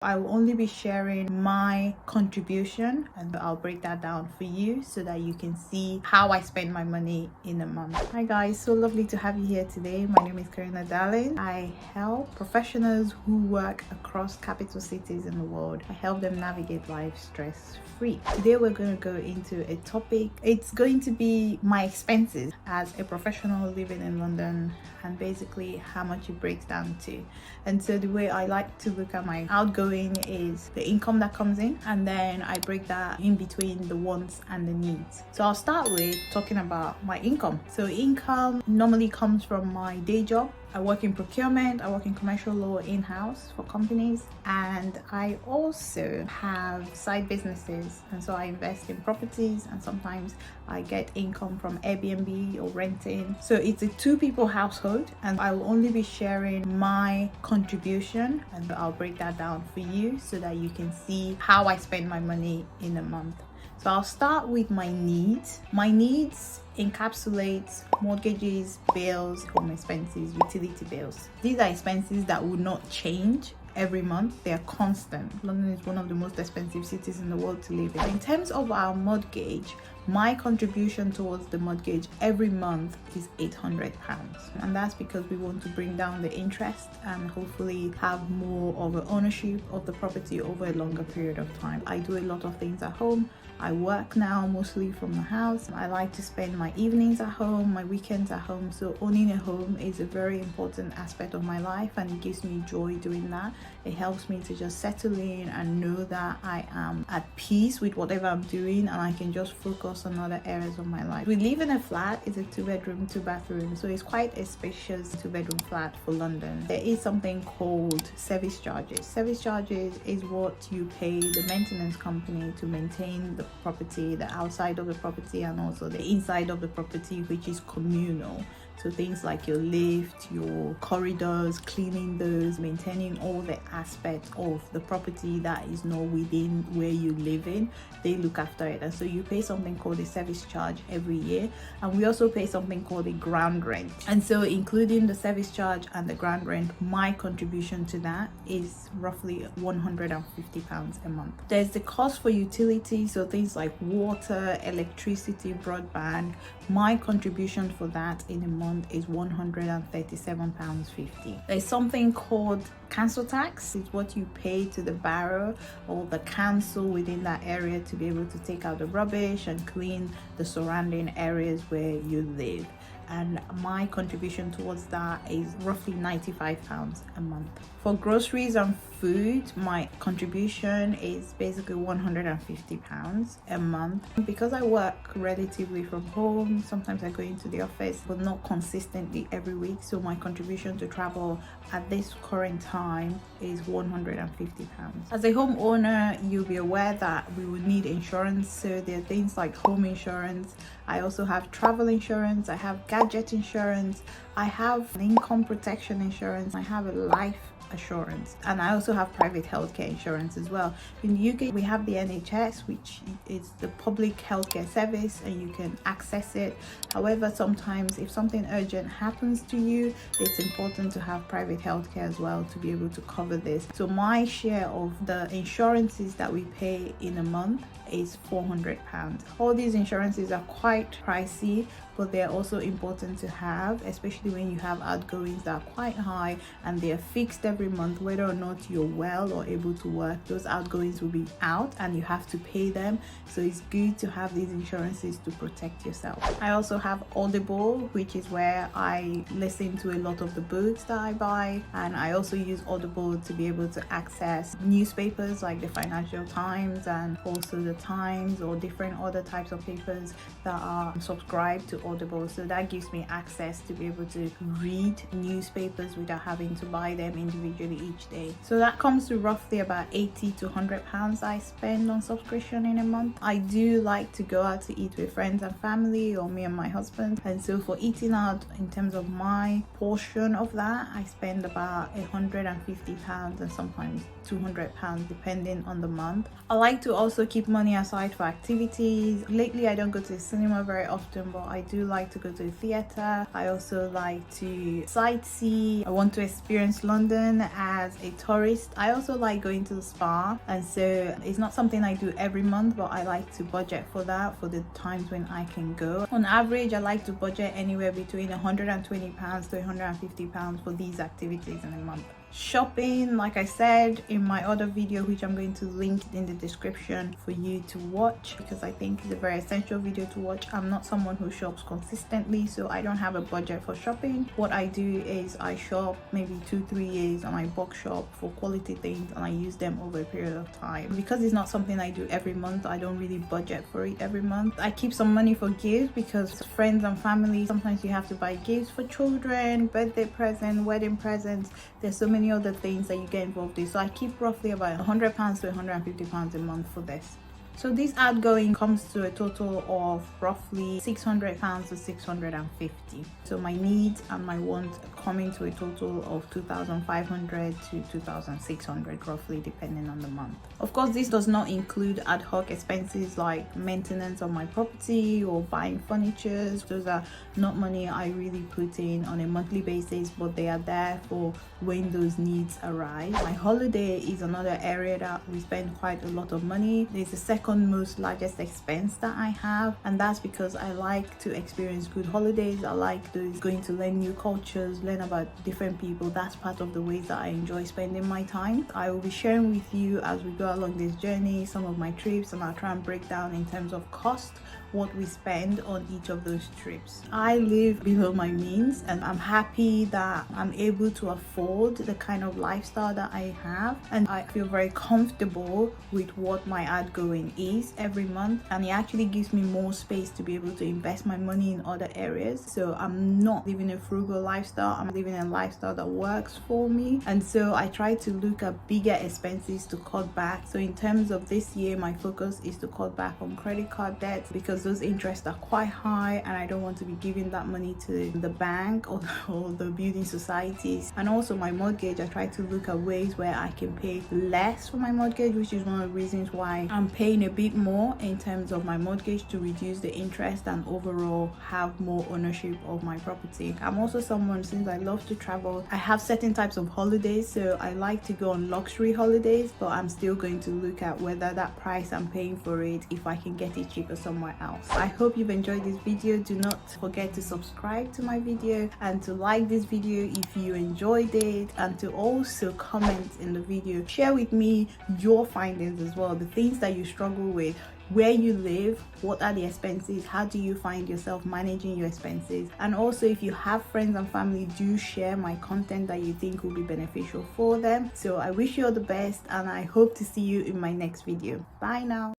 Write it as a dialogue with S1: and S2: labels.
S1: I will only be sharing my contribution, and I'll break that down for you so that you can see how I spend my money in a month. Hi guys, so lovely to have you here today. My name is Carina, darling. I help professionals who work across capital cities in the world. I help them navigate life stress-free. Today we're going to go into a topic. It's going to be my expenses as a professional living in London, and basically how much it breaks down to. And so the way I like to look at my outgoing is the income that comes in, and then I break that in between the wants and the needs. So I'll start with talking about my income. So income normally comes from my day job. I work in procurement, I work in commercial law in-house for companies, and I also have side businesses, and so I invest in properties, and sometimes I get income from Airbnb or renting. So it's a two-people household, and I will only be sharing my contribution, and I'll break that down for you so that you can see how I spend my money in a month. So I'll start with my needs. My needs encapsulates mortgages, bills, home expenses, utility bills. These are expenses that will not change every month. They are constant. London is one of the most expensive cities in the world to live in. In terms of our mortgage, my contribution towards the mortgage every month is £800, and that's because we want to bring down the interest and hopefully have more of an ownership of the property over a longer period of time. I do a lot of things at home. I work now mostly from the house. I like to spend my evenings at home, my weekends at home. So owning a home is a very important aspect of my life, and it gives me joy doing that. It helps me to just settle in and know that I am at peace with whatever I'm doing, and I can just focus on other areas of my life. We live in a flat. It's a 2-bedroom, 2-bathroom. So it's quite a spacious 2-bedroom flat for London. There is something called service charges. Service charges is what you pay the maintenance company to maintain the property, the outside of the property, and also the inside of the property, which is communal. So things like your lift, your corridors, cleaning those, maintaining all the aspects of the property that is not within where you live in, they look after it. And so you pay something called a service charge every year, and we also pay something called a ground rent. And so including the service charge and the ground rent, my contribution to that is roughly £150 a month. There's the cost for utilities, so things like water, electricity, broadband. My contribution for that in a month is £137.50. There's something called council tax. It's what you pay to the borough or the council within that area to be able to take out the rubbish and clean the surrounding areas where you live. And my contribution towards that is roughly £95 a month. For groceries and food, my contribution is basically £150 a month. Because I work relatively from home, sometimes I go into the office, but not consistently every week. So my contribution to travel at this current time is £150. As a homeowner, you'll be aware that we will need insurance. So there are things like home insurance. I also have travel insurance. I have gadget insurance. I have an income protection insurance. I have a life assurance, and I also have private healthcare insurance as well. In the UK, we have the NHS, which is the public healthcare service, and you can access it. However, sometimes if something urgent happens to you, it's important to have private healthcare as well to be able to cover this. So my share of the insurances that we pay in a month is £400. All these insurances are quite pricey, but they're also important to have, especially when you have outgoings that are quite high and they are fixed every month. Whether or not you're well or able to work, those outgoings will be out and you have to pay them. So it's good to have these insurances to protect yourself. I also have Audible, which is where I listen to a lot of the books that I buy, and I also use Audible to be able to access newspapers like the Financial Times and also the Times, or different other types of papers that are subscribed to Audible. So that gives me access to be able to read newspapers without having to buy them individually each day. So that comes to roughly about £80 to £100 I spend on subscription in a month. I do like to go out to eat with friends and family, or me and my husband, and so for eating out, in terms of my portion of that, I spend about £150 and sometimes £200 depending on the month. I like to also keep money aside for activities. Lately I don't go to the cinema very often, but I do like to go to the theatre. I also like to sightsee. I want to experience London as a tourist. I also like going to the spa, and so it's not something I do every month, but I like to budget for that, for the times when I can go. On average, I like to budget anywhere between £120 to £150 for these activities in a month. Shopping, like I said in my other video, which I'm going to link in the description for you to watch, because I think it's a very essential video to watch. I'm not someone who shops consistently, so I don't have a budget for shopping. What I do is I shop maybe 2-3 years and I box shop for quality things, and I use them over a period of time. Because it's not something I do every month, I don't really budget for it every month. I keep some money for gifts, because friends and family, sometimes you have to buy gifts for children, birthday present, wedding presents. There's so many other things that you get involved in, so I keep roughly about £100 to £150 a month for this. So this outgoing comes to a total of roughly £600 to £650. So my needs and my wants coming to a total of £2,500 to £2,600 roughly, depending on the month. Of course, this does not include ad hoc expenses like maintenance on my property or buying furniture. Those are not money I really put in on a monthly basis, but they are there for when those needs arise. My holiday is another area that we spend quite a lot of money. It's the second most largest expense that I have, and that's because I like to experience good holidays. I like going to learn new cultures, learn about different people. That's part of the ways that I enjoy spending my time. I will be sharing with you as we go along this journey some of my trips, and I'll try and break down in terms of cost what we spend on each of those trips. I live below my means, and I'm happy that I'm able to afford the kind of lifestyle that I have, and I feel very comfortable with what my outgoing is every month, and it actually gives me more space to be able to invest my money in other areas. So I'm not living a frugal lifestyle, I'm living a lifestyle that works for me, and so I try to look at bigger expenses to cut back. So in terms of this year, my focus is to cut back on credit card debt, because those interests are quite high and I don't want to be giving that money to the bank or the building societies. And also my mortgage, I try to look at ways where I can pay less for my mortgage, which is one of the reasons why I'm paying a bit more in terms of my mortgage, to reduce the interest and overall have more ownership of my property. I'm also someone, since I love to travel, I have certain types of holidays, so I like to go on luxury holidays, but I'm still going to look at whether that price I'm paying for it, if I can get it cheaper somewhere else. I hope you've enjoyed this video. Do not forget to subscribe to my video and to like this video if you enjoyed it, and to also comment in the video. Share with me your findings as well, the things that you struggle with, where you live, what are the expenses, how do you find yourself managing your expenses, and also if you have friends and family, do share my content that you think will be beneficial for them. So I wish you all the best, and I hope to see you in my next video. Bye now.